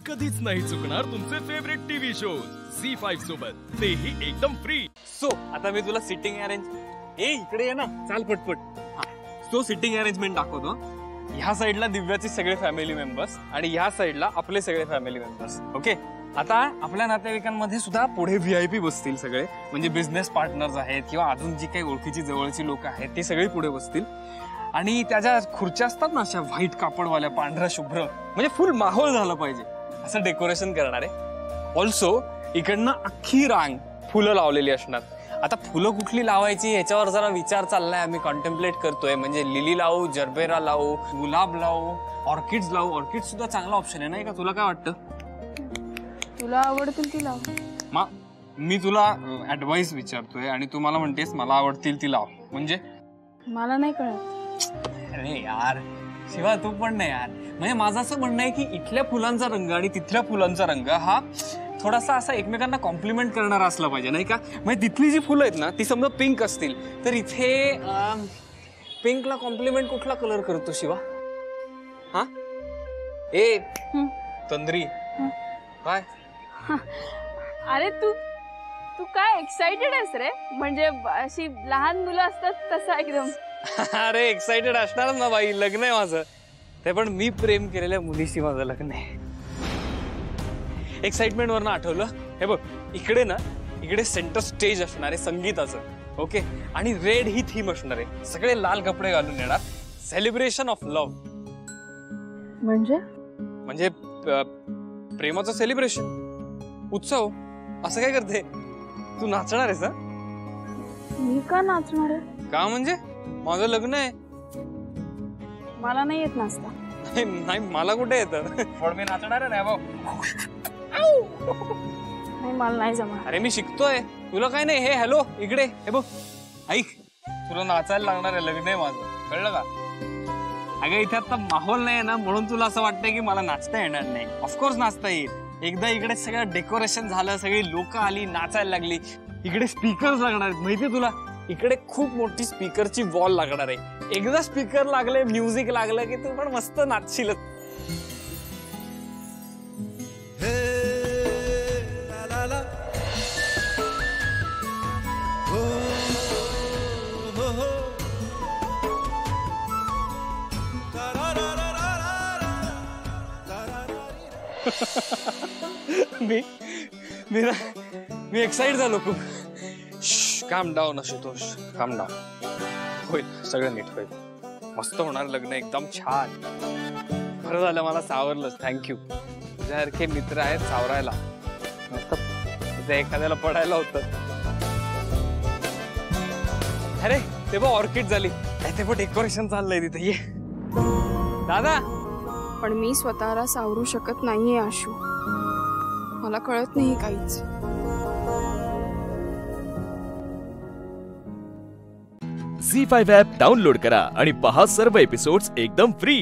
कधीच नाही चुकणार तुमचे फेवरेट टीव्ही शो झी5 सोबत, तेही एकदम फ्री. सो आता मी तुला सिटिंग अरेंज इकडे ये ना, चाल पटपट. तो सिटिंग अरेंजमेंट दाखवतो. ह्या साइडला दिव्याचे सगळे फॅमिली मेंबर्स आणि ह्या साइडला आपले सगळे फॅमिली मेंबर्स. ओके, आता आपल्या नातेवाईकांमध्ये सुद्धा पुढे VIP बसतील सगळे, म्हणजे बिझनेस पार्टनर्स आहेत किंवा अजून जी काही ओळखीची जवळची लोक आहेत ती सगळी पुढे बसतील. आणि त्याच्या खुर्च्या असतात ना अशा व्हाईट कापडवाल्या, पांढरा शुभ्र, म्हणजे फुल माहोल झाला पाहिजे असं डेकोरेशन करणार आहे. ऑल्सो इकडनं अख्खी रांग फुलं लावलेली असणार. आता फुलं कुठली लावायची याच्यावर जरा विचार चाललाय, आम्ही कॉन्टेम्प्लेट करतोय. म्हणजे लिली लावू, जरबेरा लावू, गुलाब लावू, ऑर्किड्स लावू. ऑर्किड सुद्धा चांगला ऑप्शन आहे नाही का? तुला काय वाटतं? तुला आवडतील ती लाव. मी तुला ऍडवाइस विचारतोय आणि तू मला म्हणतेस मला आवडतील ती लाव. म्हणजे मला नाही कळत. अरे यार शिवा, तू पण नाही यार. म्हणजे माझं असं म्हणणं आहे की इथल्या फुलांचा रंग आणि तिथल्या फुलांचा रंग हा थोडासा असा एकमेकांना कॉम्प्लिमेंट करणारा असला पाहिजे नाही का? म्हणजे तिथली जी फुलं आहेत ना ती समजा पिंक असतील तर इथे पिंकला कॉम्प्लिमेंट कुठला कलर करतो शिवा? हा ए तंद्री काय? अरे तू काय एक्साइटेड आहेस रे? म्हणजे अशी लहान मुलं असतात तसा एकदम. अरे एक्साइटेड असणारच ना बाई, लग्न आहे माझं. ते पण मी प्रेम केलेल्या मुलीशी माझं लग्न आहे. एक्साइटमेंट वरनं आठवलं, हे बघ इकडे सेंटर स्टेज असणार आहे संगीताचं. ओके, आणि रेड ही थीम असणार आहे. सगळे लाल कपडे घालून येणार. Celebration of love. म्हणजे प्रेमाचं सेलिब्रेशन, उत्सव. असं काय करते तू? नाचणार आहेस? मी का नाचणार आहे? का म्हणजे माझं लग्न आहे. मला नाही येत नाचता. नाही मला कुठे येतं, पण मी नाचणार आहे ना. नाही मला नाही जमणार. अरे मी शिकतोय, तुला काय नाही. हे हॅलो इकडे, हे बघ ऐक, तुला नाचायला लागणार आहे. लग्न आहे माझं, कळलं का? अगं इथे आता माहोल नाही ना, म्हणून तुला असं वाटतंय की मला नाचता येणार नाही. ऑफकोर्स नाचता येईल. एकदा इकडे सगळं डेकोरेशन झालं, सगळी लोक आली, नाचायला लागली. इकडे स्पीकर्स लागणार आहेत माहितीये तुला. इकडे खूप मोठी स्पीकरची वॉल लागणार आहे. एकदा स्पीकर लागले, म्युझिक लागलं की तू पण मस्त नाचशील. मी एक्साइट झालो खूप. काम डाऊन आशुतोष, काम डाऊन. होईल सगळं नीट होईल. मस्त होणार लग्न, एकदम छान. बरं झालं मला सावरलंच. थँक्यू. तुझ्यासारखे मित्र आहेत सावरायला. मस्त एखाद्याला पडायला होतं. अरे ते बघ ऑर्किड झाली. ते बघ डेकोरेशन चाललंय तिथे. ये दादा. पण मी स्वतःला सावरू शकत नाहीये आशू. मला कळत नाही काहीच. झी5 ॲप डाउनलोड करा आणि पहा सर्व एपिसोड्स एकदम फ्री.